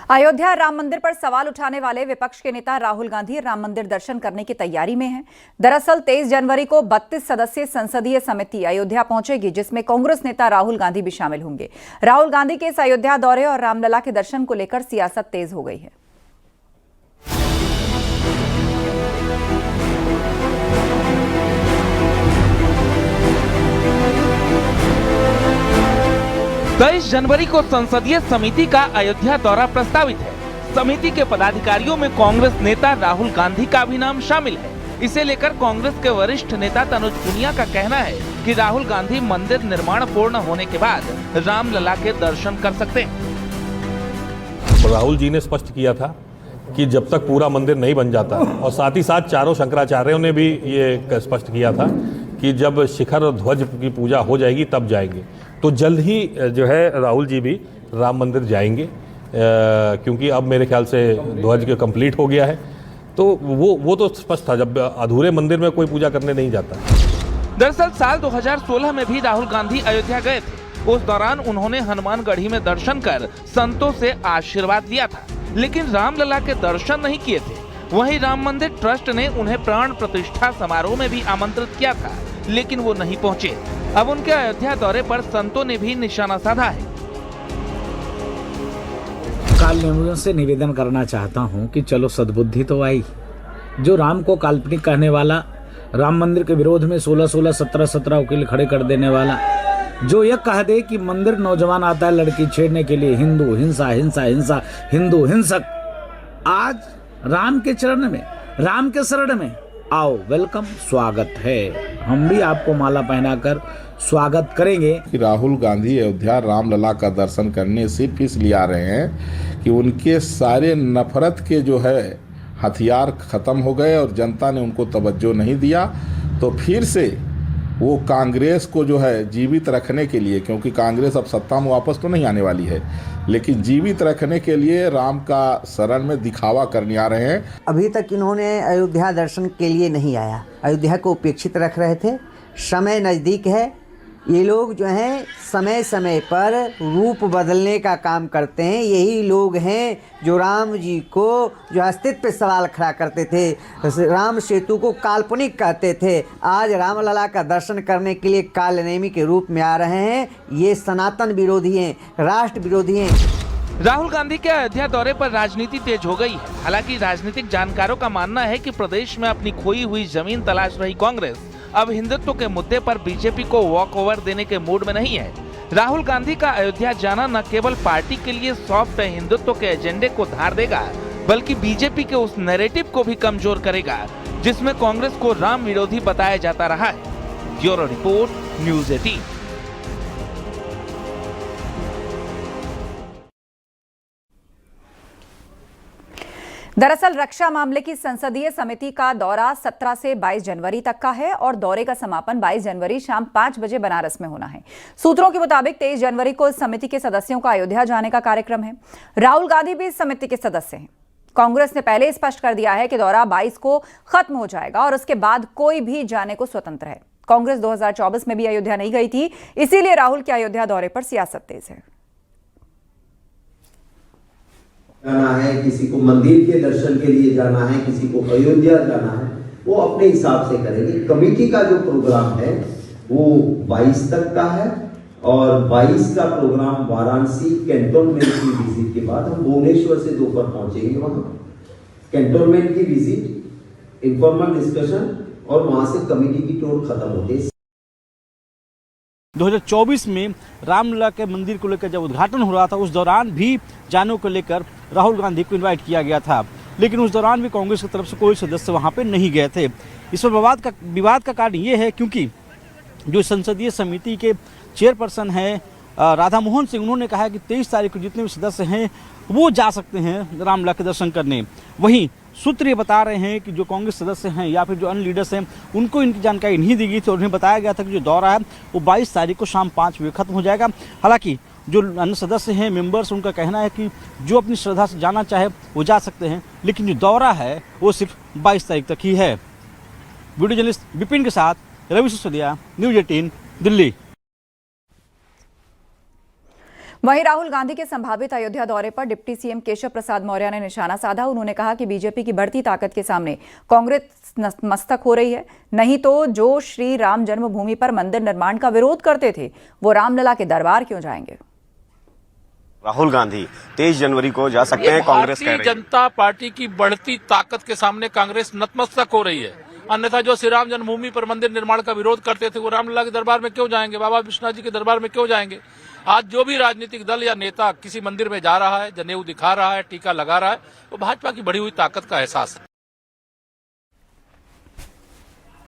अयोध्या राम मंदिर पर सवाल उठाने वाले विपक्ष के नेता राहुल गांधी राम मंदिर दर्शन करने की तैयारी में हैं। दरअसल 23 जनवरी को 32 सदस्यीय संसदीय समिति अयोध्या पहुंचेगी, जिसमें कांग्रेस नेता राहुल गांधी भी शामिल होंगे। राहुल गांधी के इस अयोध्या दौरे और रामलला के दर्शन को लेकर सियासत तेज हो गई है। तेईस जनवरी को संसदीय समिति का अयोध्या दौरा प्रस्तावित है। समिति के पदाधिकारियों में कांग्रेस नेता राहुल गांधी का भी नाम शामिल है। इसे लेकर कांग्रेस के वरिष्ठ नेता तनुज पुनिया का कहना है कि राहुल गांधी मंदिर निर्माण पूर्ण होने के बाद रामलला के दर्शन कर सकते हैं। राहुल जी ने स्पष्ट किया था कि जब तक पूरा मंदिर नहीं बन जाता, और साथ ही साथ चारों शंकराचार्यों ने भी ये स्पष्ट किया था कि जब शिखर और ध्वज की पूजा हो जाएगी तब जाएंगे। तो जल्द ही जो है राहुल जी भी राम मंदिर जाएंगे, क्योंकि अब मेरे ख्याल से ध्वज के कंप्लीट हो गया है। तो वो तो स्पष्ट था, जब अधूरे मंदिर में कोई पूजा करने नहीं जाता। दरअसल साल 2016 में भी राहुल गांधी अयोध्या गए थे। उस दौरान उन्होंने हनुमानगढ़ी में दर्शन कर संतों से आशीर्वाद लिया था, लेकिन रामलला के दर्शन नहीं किए थे। वहीं राम मंदिर ट्रस्ट ने उन्हें प्राण प्रतिष्ठा समारोह में भी आमंत्रित किया था, लेकिन वो नहीं पहुंचे। अब उनके अयोध्या दौरे पर संतों ने भी निशाना साधा है। काल से निवेदन करना चाहता हूं कि चलो सद्बुद्धि तो आई। जो राम को काल्पनिक कहने वाला, राम मंदिर के विरोध में 16-16, 17-17 वकील खड़े कर देने वाला, जो यह कह दे कि मंदिर नौजवान आता है लड़की छेड़ने के लिए, हिंदू हिंसा हिंसा हिंसा, हिंदू हिंसक, आज राम के चरण में, राम के शरण में आओ, वेलकम, स्वागत है। हम भी आपको माला पहनाकर स्वागत करेंगे। कि राहुल गांधी अयोध्या रामलला का दर्शन करने सिर्फ इसलिए आ रहे हैं कि उनके सारे नफरत के जो है हथियार खत्म हो गए और जनता ने उनको तवज्जो नहीं दिया। तो फिर से वो कांग्रेस को जो है जीवित रखने के लिए, क्योंकि कांग्रेस अब सत्ता में वापस तो नहीं आने वाली है, लेकिन जीवित रखने के लिए राम का शरण में दिखावा करने आ रहे हैं। अभी तक इन्होंने अयोध्या दर्शन के लिए नहीं आया, अयोध्या को उपेक्षित रख रहे थे। समय नज़दीक है, ये लोग जो हैं समय समय पर रूप बदलने का काम करते हैं। यही लोग हैं जो राम जी को जो अस्तित्व पे सवाल खड़ा करते थे, राम सेतु को काल्पनिक कहते थे, आज रामलला का दर्शन करने के लिए कालनेमी के रूप में आ रहे हैं। ये सनातन विरोधी हैं, राष्ट्र विरोधी हैं। राहुल गांधी के अयोध्या दौरे पर राजनीति तेज हो गई है। हालांकि राजनीतिक जानकारों का मानना है कि प्रदेश में अपनी खोई हुई जमीन तलाश रही कांग्रेस अब हिंदुत्व के मुद्दे पर बीजेपी को वॉक ओवर देने के मूड में नहीं है। राहुल गांधी का अयोध्या जाना न केवल पार्टी के लिए सॉफ्ट हिंदुत्व के एजेंडे को धार देगा, बल्कि बीजेपी के उस नैरेटिव को भी कमजोर करेगा जिसमें कांग्रेस को राम विरोधी बताया जाता रहा है। Bureau report, news 18। दरअसल रक्षा मामले की संसदीय समिति का दौरा 17 से 22 जनवरी तक का है और दौरे का समापन 22 जनवरी शाम 5 बजे बनारस में होना है। सूत्रों के मुताबिक 23 जनवरी को इस समिति के सदस्यों का अयोध्या जाने का कार्यक्रम है। राहुल गांधी भी इस समिति के सदस्य हैं। कांग्रेस ने पहले स्पष्ट कर दिया है कि दौरा 22 को खत्म हो जाएगा और उसके बाद कोई भी जाने को स्वतंत्र है। कांग्रेस 2024 में भी अयोध्या नहीं गई थी, इसीलिए राहुल के अयोध्या दौरे पर सियासत तेज है। जाना है, किसी को मंदिर के दर्शन के लिए जाना है, किसी को अयोध्या जाना है, वो अपने हिसाब से करेंगे। कमेटी का जो प्रोग्राम है वो 22 तक का है और 22 का प्रोग्राम वाराणसी कैंटोनमेंट की विजिट के बाद हम भुवनेश्वर से दोपहर पहुंचेंगे। वहां कैंटोनमेंट की विजिट, इनफॉर्मल डिस्कशन और वहां से कमेटी की टूर खत्म होती है। 2024 में रामलला के मंदिर को लेकर जब उद्घाटन हो रहा था, उस दौरान भी जाने को लेकर राहुल गांधी को इनवाइट किया गया था, लेकिन उस दौरान भी कांग्रेस की तरफ से कोई सदस्य वहां पे नहीं गए थे। इस पर विवाद का कारण ये है क्योंकि जो संसदीय समिति के चेयरपर्सन हैं राधा मोहन सिंह, उन्होंने कहा है कि 23 तारीख को जितने भी सदस्य हैं वो जा सकते हैं रामलला के दर्शन करने। वहीं सूत्र ये बता रहे हैं कि जो कांग्रेस सदस्य हैं या फिर जो अन्य लीडर्स हैं उनको इनकी जानकारी नहीं दी गई थी और उन्हें बताया गया था कि जो दौरा है वो 22 तारीख को शाम 5 बजे खत्म हो जाएगा। हालांकि जो अन्य सदस्य हैं, मेंबर्स, उनका कहना है कि जो अपनी श्रद्धा से जाना चाहे वो जा सकते हैं, लेकिन जो दौरा है वो सिर्फ 22 तारीख तक ही है। वीडियो जर्नलिस्ट विपिन के साथ रवि सिसोदिया, न्यूज़ 18, दिल्ली। वहीं राहुल गांधी के संभावित अयोध्या दौरे पर डिप्टी सीएम केशव प्रसाद मौर्य ने निशाना साधा। उन्होंने कहा कि बीजेपी की बढ़ती ताकत के सामने कांग्रेस मस्तक हो रही है। नहीं तो जो श्री राम जन्मभूमि पर मंदिर निर्माण का विरोध करते थे वो रामलला के दरबार क्यों जाएंगे। राहुल गांधी 23 जनवरी को जा सकते हैं, कांग्रेस कह रही है। भारतीय जनता पार्टी की बढ़ती ताकत के सामने कांग्रेस नतमस्तक हो रही है। अन्यथा जो श्री राम जन्मभूमि पर मंदिर निर्माण का विरोध करते थे वो रामलला के दरबार में क्यों जाएंगे, बाबा विश्वनाथ जी के दरबार में क्यों जाएंगे। आज जो भी राजनीतिक दल या नेता किसी मंदिर में जा रहा है, जनेऊ दिखा रहा है, टीका लगा रहा है, वो भाजपा की बढ़ी हुई ताकत का एहसास है।